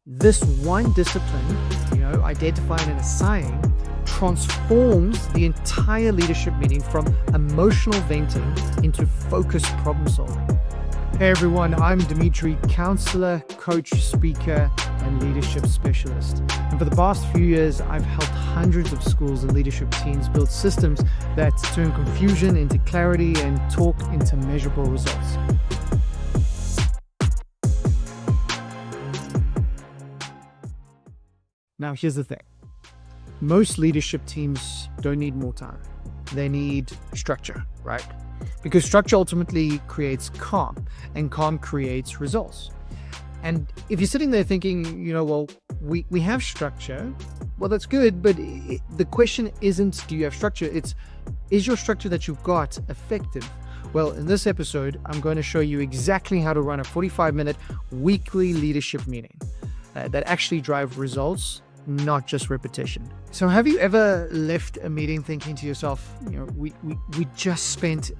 This one discipline, identifying and assigning, transforms the entire leadership meeting from emotional venting into focused problem solving. Hey everyone, I'm Dimitri, counsellor, coach, speaker, and leadership specialist. And for the past few years, I've helped hundreds of schools and leadership teams build systems that turn confusion into clarity and talk into measurable results. Now, here's the thing. Most leadership teams don't need more time. They need structure, right? Because structure ultimately creates calm, and calm creates results. And if you're sitting there thinking, we have structure, well, that's good, but the question isn't, do you have structure? It's, is your structure that you've got effective? Well, in this episode, I'm going to show you exactly how to run a 45-minute weekly leadership meeting that actually drive results, not just repetition. So have you ever left a meeting thinking to yourself, we just spent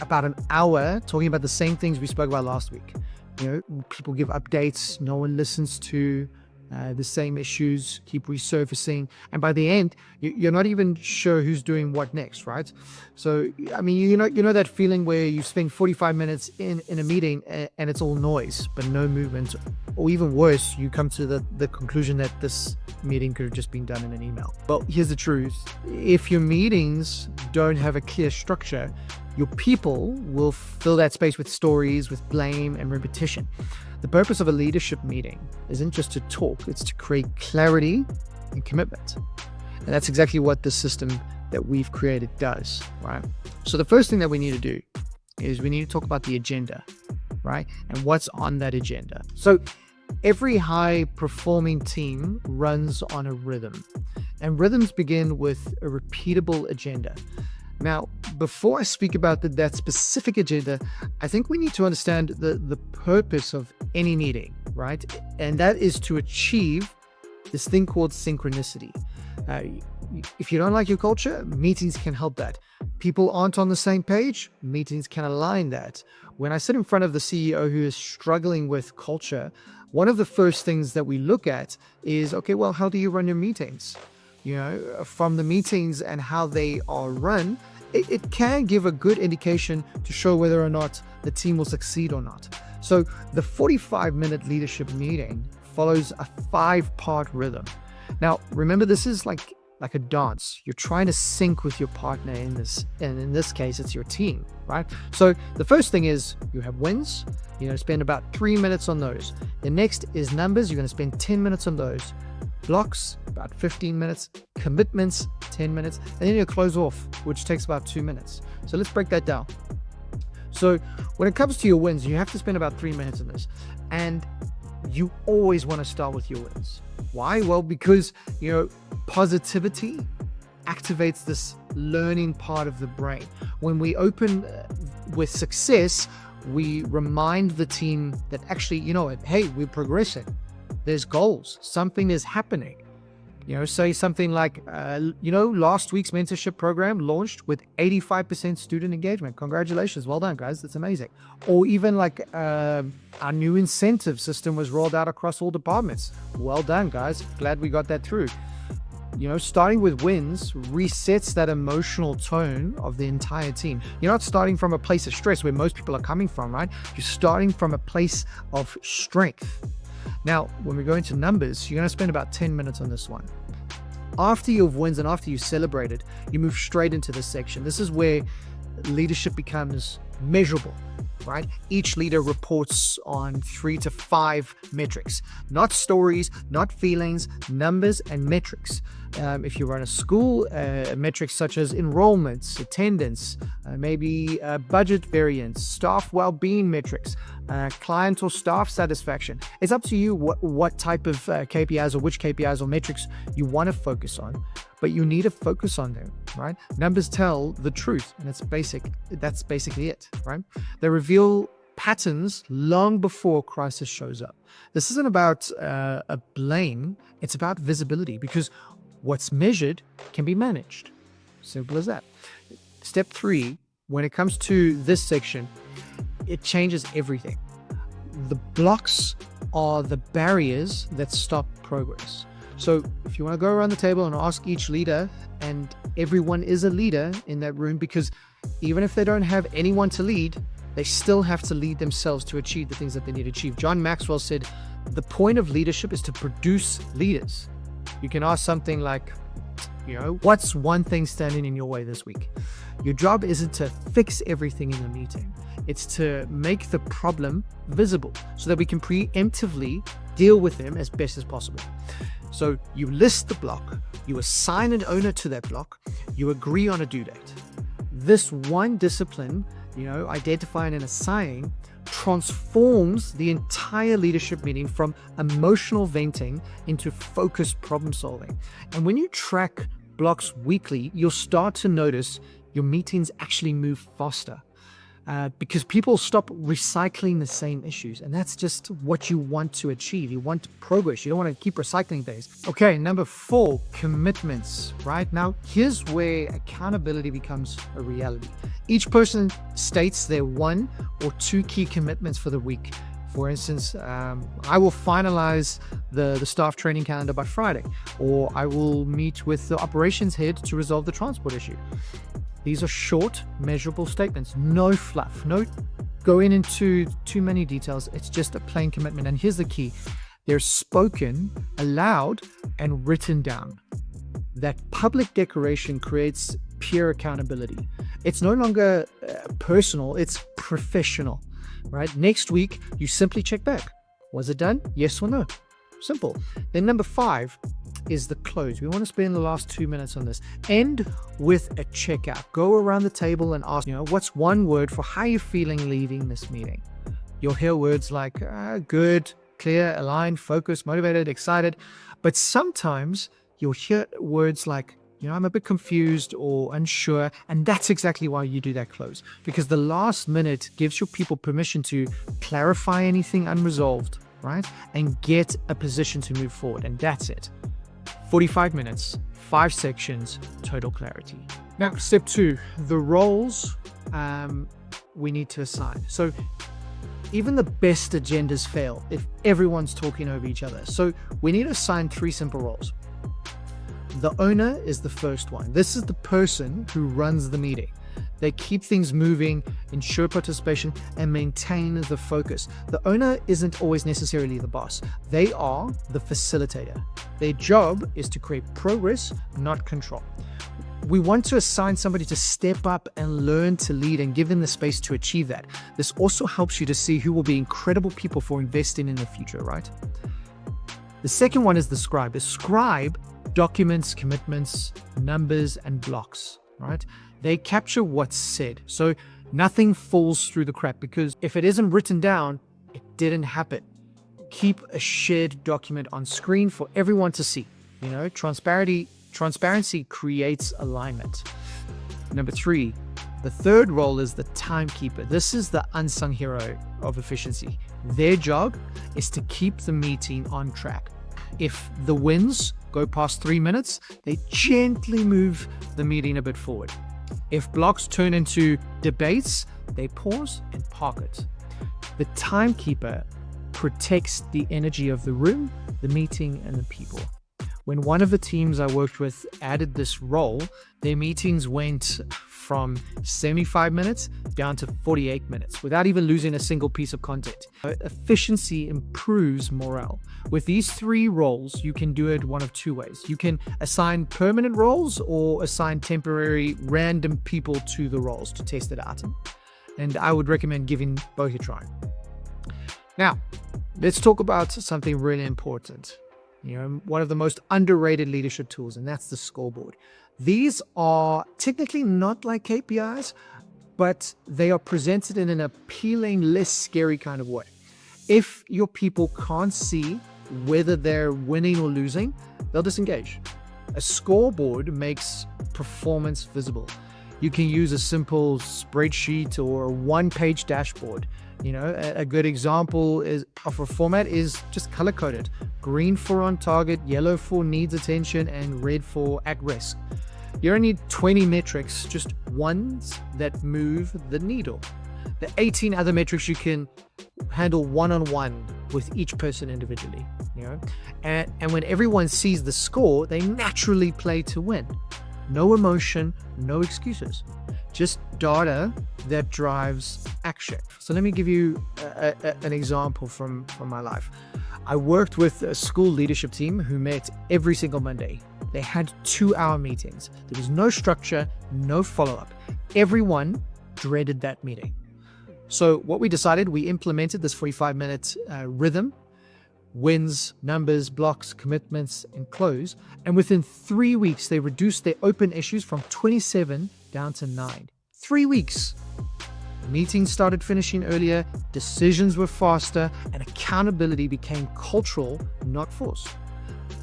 about an hour talking about the same things we spoke about last week. People give updates, no one listens to the same issues keep resurfacing, and by the end you're not even sure who's doing what next, right? So you know that feeling where you spend 45 minutes in a meeting and it's all noise but no movement, or even worse, you come to the conclusion that this meeting could have just been done in an email. Well, here's the truth. If your meetings don't have a clear structure, your people will fill that space with stories, with blame and repetition. The purpose of a leadership meeting isn't just to talk, it's to create clarity and commitment. And that's exactly what the system that we've created does, right? So the first thing that we need to do is we need to talk about the agenda, right? And what's on that agenda. So every high performing team runs on a rhythm, and rhythms begin with a repeatable agenda. Now, before I speak about that specific agenda, I think we need to understand the purpose of any meeting, right? And that is to achieve this thing called synchronicity. If you don't like your culture, meetings can help that. People aren't on the same page, meetings can align that. When I sit in front of the CEO who is struggling with culture, one of the first things that we look at is, okay, well, how do you run your meetings? From the meetings and how they are run, it can give a good indication to show whether or not the team will succeed or not. So the 45-minute leadership meeting follows a 5-part rhythm. Now, remember, this is like a dance. You're trying to sync with your partner in this, and in this case, it's your team, right? So the first thing is you have wins. You're going to spend about 3 minutes on those. The next is numbers. You're going to spend 10 minutes on those. Blocks, about 15 minutes, commitments, 10 minutes, and then you close off, which takes about 2 minutes. So let's break that down. So when it comes to your wins, you have to spend about 3 minutes on this. And you always want to start with your wins. Why? Well, because, positivity activates this learning part of the brain. When we open with success, we remind the team that actually, hey, we're progressing. There's goals. Something is happening. Say something like, last week's mentorship program launched with 85% student engagement. Congratulations. Well done, guys. That's amazing. Or even like our new incentive system was rolled out across all departments. Well done, guys. Glad we got that through. Starting with wins resets that emotional tone of the entire team. You're not starting from a place of stress where most people are coming from, right? You're starting from a place of strength. Now, when we go into numbers, you're going to spend about 10 minutes on this one. After your wins and after you celebrate it, you move straight into this section. This is where leadership becomes measurable, right? Each leader reports on 3 to 5 metrics, not stories, not feelings, numbers and metrics. If you run a school, metrics such as enrollments, attendance, maybe budget variance, staff well-being metrics, client or staff satisfaction. It's up to you what type of KPIs or which KPIs or metrics you want to focus on, but you need to focus on them, right? Numbers tell the truth, and that's basically it, right? They reveal patterns long before crisis shows up. This isn't about a blame, it's about visibility, because what's measured can be managed. Simple as that. Step 3, when it comes to this section, it changes everything. The blocks are the barriers that stop progress. So if you want to go around the table and ask each leader, and everyone is a leader in that room, because even if they don't have anyone to lead, they still have to lead themselves to achieve the things that they need to achieve. John Maxwell said, the point of leadership is to produce leaders. You can ask something like, what's one thing standing in your way this week? Your job isn't to fix everything in the meeting. It's to make the problem visible so that we can preemptively deal with them as best as possible. So you list the block, you assign an owner to that block, you agree on a due date. This one discipline, identifying and assigning, transforms the entire leadership meeting from emotional venting into focused problem solving. And when you track blocks weekly, you'll start to notice your meetings actually move faster. Because people stop recycling the same issues, and that's just what you want to achieve. You want progress. You don't want to keep recycling things. Okay, number 4, commitments. Right now, here's where accountability becomes a reality. Each person states their 1 or 2 key commitments for the week. For instance, I will finalize the staff training calendar by Friday, or I will meet with the operations head to resolve the transport issue. These are short, measurable statements. No fluff, no going into too many details. It's just a plain commitment. And here's the key. They're spoken, aloud, and written down. That public declaration creates peer accountability. It's no longer personal, it's professional, right? Next week, you simply check back. Was it done? Yes or no? Simple. Then number 5 is the close. We want to spend the last 2 minutes on this. End with a checkout. Go around the table and ask, what's one word for how you're feeling leaving this meeting? You'll hear words like good, clear, aligned, focused, motivated, excited. But sometimes you'll hear words like, I'm a bit confused or unsure. And that's exactly why you do that close. Because the last minute gives your people permission to clarify anything unresolved, right? And get a position to move forward. And that's it. 45 minutes, 5 sections, total clarity. Now, step 2, the roles we need to assign. So even the best agendas fail if everyone's talking over each other. So we need to assign 3 simple roles. The owner is the first one. This is the person who runs the meeting. They keep things moving, ensure participation, and maintain the focus. The owner isn't always necessarily the boss. They are the facilitator. Their job is to create progress, not control. We want to assign somebody to step up and learn to lead and give them the space to achieve that. This also helps you to see who will be incredible people for investing in the future, right? The second one is the scribe. The scribe documents commitments, numbers, and blocks, right? They capture what's said. So nothing falls through the crack, because if it isn't written down, it didn't happen. Keep a shared document on screen for everyone to see. Transparency creates alignment. Number 3, the third role is the timekeeper. This is the unsung hero of efficiency. Their job is to keep the meeting on track. If the wins go past 3 minutes, they gently move the meeting a bit forward. If blocks turn into debates, they pause and park it. The timekeeper protects the energy of the room, the meeting, and the people. When one of the teams I worked with added this role, their meetings went from 75 minutes down to 48 minutes without even losing a single piece of content. Efficiency improves morale. With these 3 roles, you can do it one of 2 ways. You can assign permanent roles or assign temporary random people to the roles to test it out. And I would recommend giving both a try. Now, let's talk about something really important. One of the most underrated leadership tools, and that's the scoreboard. These are technically not like KPIs, but they are presented in an appealing, less scary kind of way. If your people can't see whether they're winning or losing, they'll disengage. A scoreboard makes performance visible. You can use a simple spreadsheet or a 1-page dashboard. A good example of a format is just color-coded. Green for on target, yellow for needs attention, and red for at risk. You don't need 20 metrics, just ones that move the needle. The 18 other metrics you can handle one-on-one with each person individually, and when everyone sees the score, they naturally play to win. No emotion, no excuses, just data that drives action. So let me give you an example from my life. I worked with a school leadership team who met every single Monday. They had 2-hour meetings. There was no structure, no follow-up. Everyone dreaded that meeting. So what we decided, we implemented this 45-minute rhythm: wins, numbers, blocks, commitments, and close. And within 3 weeks, they reduced their open issues from 27 down to 9. 3 weeks. Meetings started finishing earlier, decisions were faster, and accountability became cultural, not forced.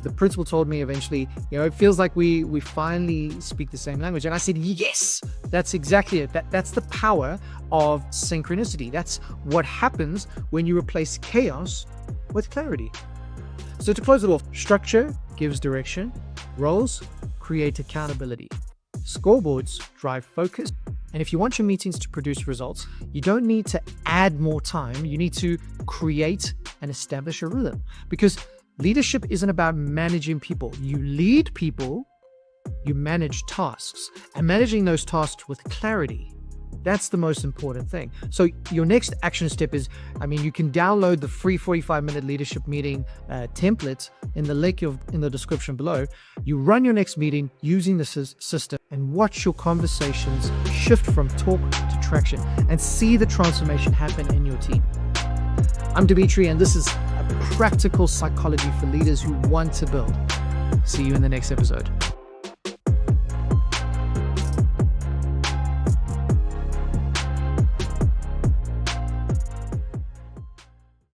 The principal told me eventually, it feels like we finally speak the same language. And I said, yes, that's exactly it. That's the power of synchronicity. That's what happens when you replace chaos with clarity. So to close it off, structure gives direction, roles create accountability, scoreboards drive focus. And if you want your meetings to produce results, you don't need to add more time. You need to create and establish a rhythm, because leadership isn't about managing people. You lead people, you manage tasks, and managing those tasks with clarity. That's the most important thing. So your next action step is, you can download the free 45-minute leadership meeting template in the link in the description below. You run your next meeting using the system and watch your conversations shift from talk to traction and see the transformation happen in your team. I'm Dimitri, and this is a practical psychology for leaders who want to build. See you in the next episode.